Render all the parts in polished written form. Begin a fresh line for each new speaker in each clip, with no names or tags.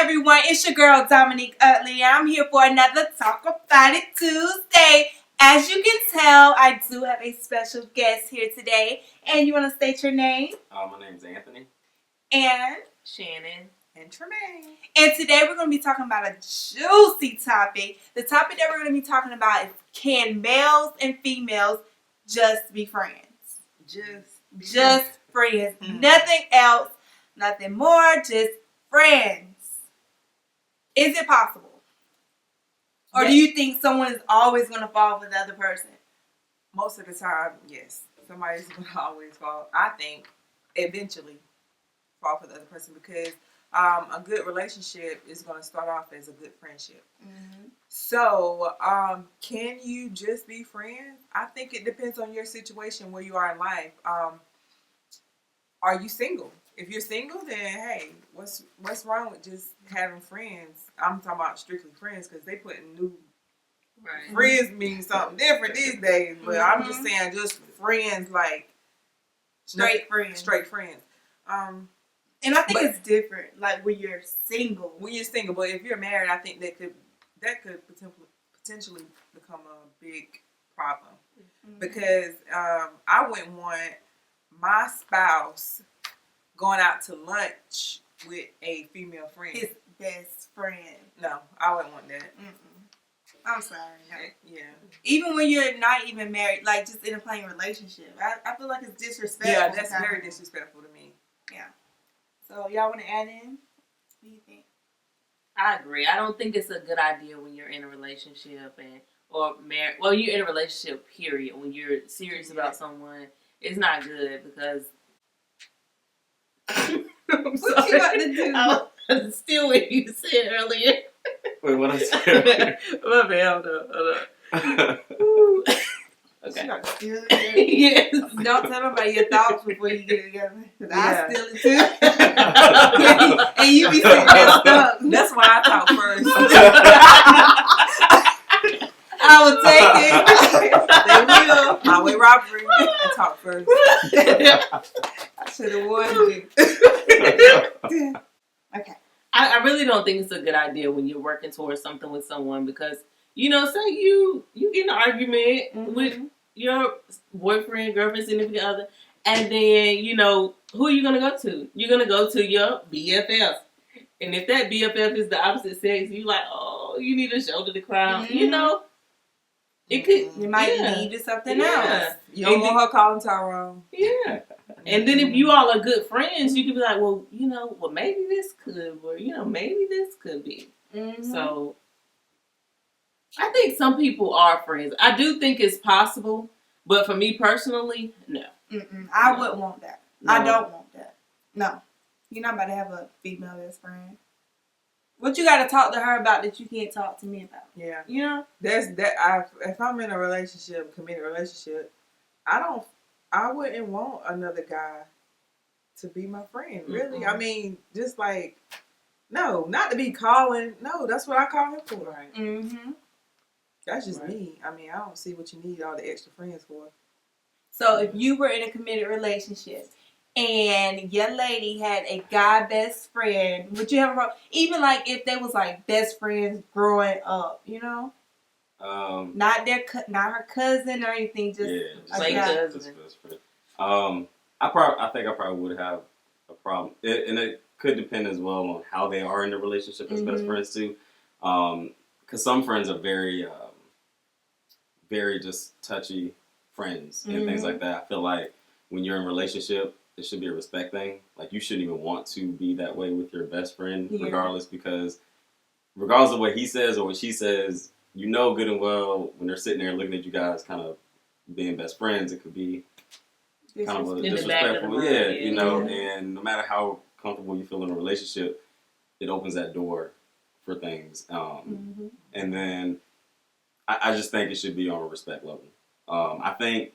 everyone, it's your girl Domonique Utley. I'm here for another Talk About It Tuesday. As you can tell, I do have a special guest here today. And you want to state your name?
My name's Anthony.
And
Shannon.
And Tremaine. And today we're going to be talking about a juicy topic. The topic that we're going to be talking about is, can males and females just be friends? Just friends. Mm-hmm. Nothing else, nothing more, just friends. Is it possible? Or do you think someone is always going to fall for the other person?
Most of the time, yes. Somebody's going to always fall. I think eventually fall for the other person because a good relationship is going to start off as a good friendship. Mm-hmm. So, can you just be friends? I think it depends on your situation, where you are in life. Are you single? If you're single, then hey, what's wrong with just having friends? I'm talking about strictly friends because they put new friends mean something different these days. But I'm just saying, just friends, like
straight friends.
And
I think it's different, like when you're single.
When you're single, but if you're married, I think that could potentially become a big problem because I wouldn't want my spouse going out to lunch with a female friend.
His best friend.
No, I wouldn't want that.
I'm sorry. No.
Yeah.
Even when you're not even married, like just in a plain relationship, I feel like it's disrespectful.
Yeah, that's very disrespectful to me.
Yeah. So y'all want to add in? What do you think?
I agree. I don't think it's a good idea when you're in a relationship or married. Well, you're in a relationship, period. When you're serious about someone, it's not good because.
I'm sorry. What you got to do?
I'm still what you said earlier.
Wait, what I said?
My bad. Hold on.
Okay.
Steal it? Yes.
Don't tell nobody your thoughts before you get it together. Because I steal it too. And you be sitting there stuck.
That's why I talk first.
I will take it.
They will. My way robbery. I talk first.
I should have warned you. Okay.
I really don't think it's a good idea when you're working towards something with someone because, you know, say you get in an argument with your boyfriend, girlfriend, significant other, and then, you know, who are you going to go to? You're going to go to your BFF. And if that BFF is the opposite sex, you like, oh, you need a shoulder to cry on. You know,
it might lead to something else.
You don't want her calling Tyrone.
Yeah. And then if you all are good friends, you could be like, well, you know, well, maybe this could, or, you know, maybe this could be. So I think some people are friends. I do think it's possible, but for me personally, no.
I wouldn't want that. No. I don't want that. No. You're not about to have a female best friend. What you got to talk to her about that you can't talk to me about?
Yeah.
You know?
If I'm in a relationship, committed relationship, I wouldn't want another guy to be my friend, really. I mean, just like, no, not to be calling. No, that's what I call him for.
Right.
That's just me. I mean, I don't see what you need all the extra friends for.
So if you were in a committed relationship and your lady had a guy best friend, would you have a problem? Even like if they was like best friends growing up, you know? Not her cousin or anything, just
cousin.
I think I probably would have a problem, and it could depend as well on how they are in the relationship as best friends too. Because some friends are very, very just touchy friends and things like that. I feel like when you're in a relationship, it should be a respect thing. Like you shouldn't even want to be that way with your best friend, regardless of what he says or what she says. You know good and well when they're sitting there looking at you guys kind of being best friends, it could be kind of a disrespectful. You know, and no matter how comfortable you feel in a relationship, it opens that door for things. And then I just think it should be on a respect level. I think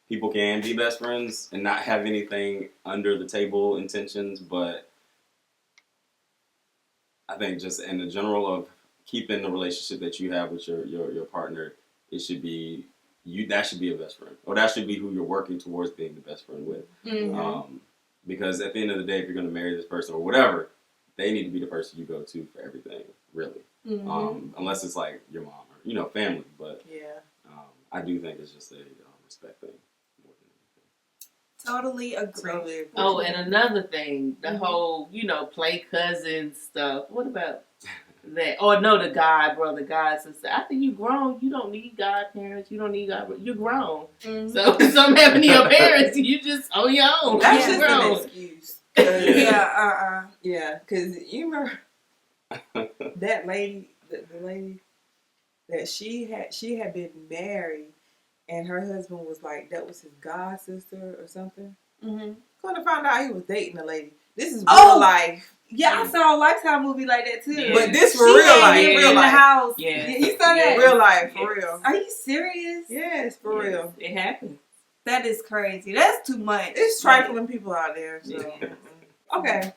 people can be best friends and not have anything under the table intentions, but I think just in the general of keeping the relationship that you have with your partner, it should be that should be a best friend, or that should be who you're working towards being the best friend with. Because at the end of the day, if you're going to marry this person or whatever, they need to be the person you go to for everything, really. Unless it's like your mom or, you know, family. But I do think it's just a respect thing more than anything.
Totally agree.
Totally agree.
Oh, and another thing, the whole, you know, play cousin stuff. What about that? Or no, the god brother, god sister. After you grown, you don't need godparents. You don't need god. You're grown. So if something happened to your parents, you just on your own.
That's
You're
just
grown.
an excuse.
Yeah.
Because you remember that lady, the lady that she had been married, and her husband was like, that was his god sister or something. Come to find out he was dating a lady. This is real life.
Yeah, I saw a Lifetime movie like that too.
Yeah.
But this for real life.
In
Real
the
life.
house.
Yeah.
You saw that?
Real life, for real.
Are you serious?
Yes, for real.
It happens.
That is crazy. That's too much.
It's trifling people out there. So.
Yeah.
Okay.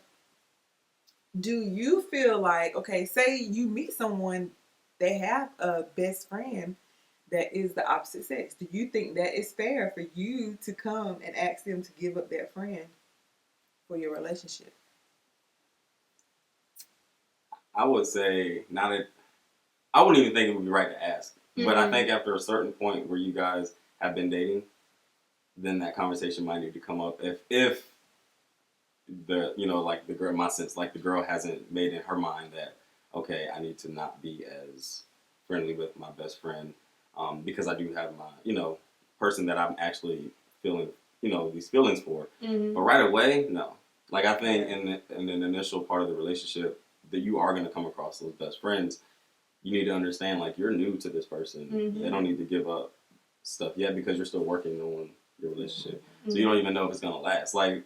Do you feel like, okay, say you meet someone, they have a best friend that is the opposite sex. Do you think that is fair for you to come and ask them to give up their friend for your relationship?
I would say I wouldn't even think it would be right to ask. But I think after a certain point where you guys have been dating, then that conversation might need to come up. If the, you know, like the girl, in my sense, like the girl hasn't made in her mind that, okay, I need to not be as friendly with my best friend, because I do have my, you know, person that I'm actually feeling, you know, these feelings for. But right away, no. Like I think in the initial part of the relationship that you are going to come across those best friends, you need to understand, like, you're new to this person. They don't need to give up stuff yet because you're still working on your relationship. So you don't even know if it's going to last. Like,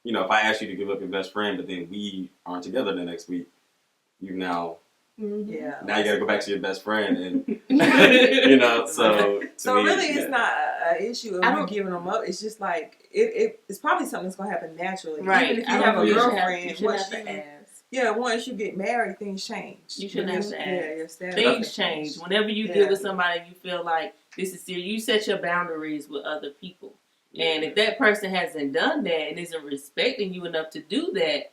you know, if I ask you to give up your best friend, but then we aren't together the next week, you now you got to go back to your best friend, and you know. So me,
really, it's not an issue of you giving them up. It's just like it's probably something that's gonna happen naturally.
Right.
Even if you have a girlfriend,
ask.
Once you get married, things change.
You shouldn't have to ask.
Yeah, your standards
Things change. Whenever you deal with somebody, you feel like this is serious. You set your boundaries with other people. And if that person hasn't done that and isn't respecting you enough to do that.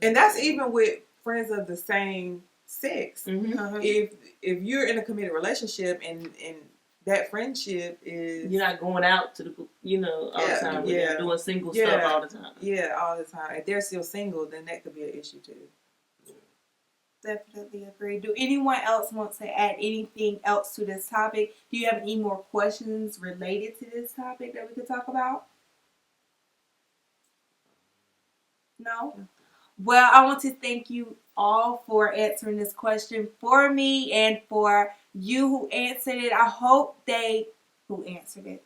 And that's even with friends of the same sex. If you're in a committed relationship and that friendship is...
You're not going out to the, you know, all the time. You're doing single stuff all the time.
Yeah, all the time. If they're still single, then that could be an issue too.
Definitely agree. Do anyone else want to add anything else to this topic? Do you have any more questions related to this topic that we could talk about? No? Well, I want to thank you all for answering this question for me and for you who answered it. I hope who answered it.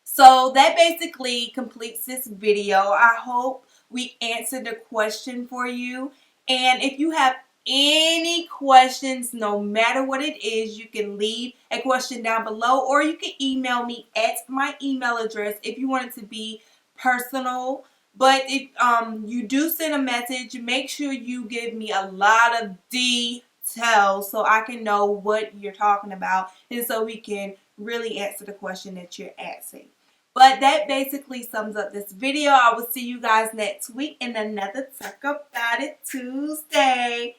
So that basically completes this video. I hope we answered the question for you. And if you have any questions, no matter what it is, you can leave a question down below, or you can email me at my email address if you want it to be personal. But if you do send a message, make sure you give me a lot of details so I can know what you're talking about, and so we can really answer the question that you're asking. But that basically sums up this video. I will see you guys next week in another Talk About It Tuesday.